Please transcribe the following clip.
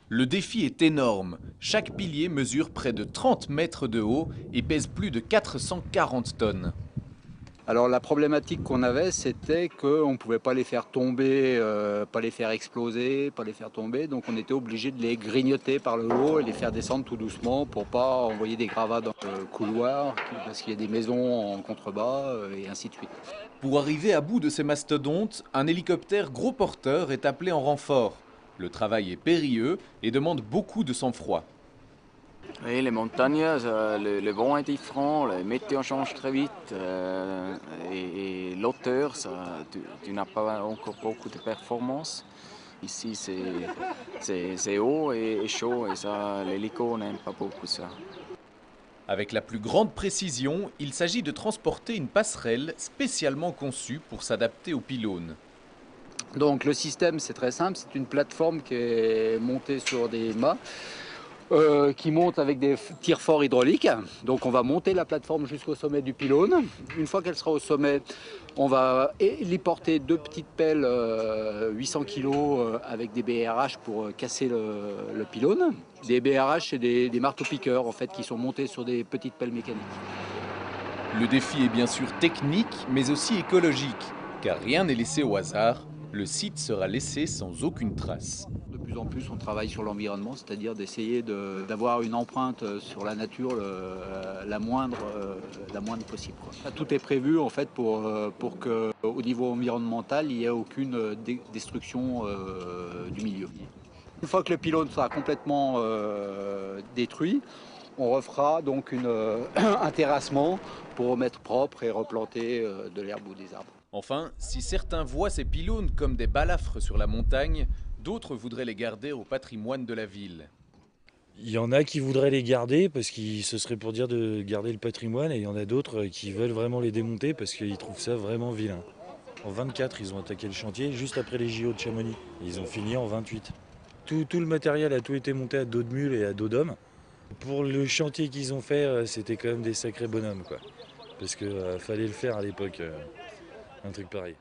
Le défi est énorme. Chaque pilier mesure près de 30 mètres de haut et pèse plus de 440 tonnes. Alors la problématique qu'on avait, c'était qu'on ne pouvait pas les faire tomber, pas les faire exploser, pas les faire tomber. Donc on était obligé de les grignoter par le haut et les faire descendre tout doucement pour pas envoyer des gravats dans le couloir, parce qu'il y a des maisons en contrebas et ainsi de suite. Pour arriver à bout de ces mastodontes, un hélicoptère gros porteur est appelé en renfort. Le travail est périlleux et demande beaucoup de sang-froid. Oui, les montagnes, le vent est différent, la météo change très vite et l'auteur, tu n'as pas encore beaucoup de performance. Ici, c'est haut et chaud et ça, l'hélico n'aime pas beaucoup ça. Avec la plus grande précision, il s'agit de transporter une passerelle spécialement conçue pour s'adapter aux pylônes. Donc le système, c'est très simple, c'est une plateforme qui est montée sur des mâts. Qui monte avec des tire-forts hydrauliques. Donc on va monter la plateforme jusqu'au sommet du pylône. Une fois qu'elle sera au sommet, on va héliporter deux petites pelles 800 kg avec des BRH pour casser le pylône. Des BRH, c'est des marteaux-piqueurs en fait, qui sont montés sur des petites pelles mécaniques. Le défi est bien sûr technique, mais aussi écologique, car rien n'est laissé au hasard. Le site sera laissé sans aucune trace. De plus en plus, on travaille sur l'environnement, c'est-à-dire d'essayer d'avoir une empreinte sur la nature la moindre possible, quoi. Tout est prévu en fait pour qu'au niveau environnemental, il n'y ait aucune destruction du milieu. Une fois que le pylône sera complètement détruit, on refera donc un terrassement pour remettre propre et replanter de l'herbe ou des arbres. Enfin, si certains voient ces pylônes comme des balafres sur la montagne, d'autres voudraient les garder au patrimoine de la ville. Il y en a qui voudraient les garder parce que ce serait pour dire de garder le patrimoine, et il y en a d'autres qui veulent vraiment les démonter parce qu'ils trouvent ça vraiment vilain. En 24, ils ont attaqué le chantier juste après les JO de Chamonix. Ils ont fini en 28. Tout le matériel a tout été monté à dos de mule et à dos d'homme. Pour le chantier qu'ils ont fait, c'était quand même des sacrés bonhommes, quoi. Parce que fallait le faire à l'époque, un truc pareil.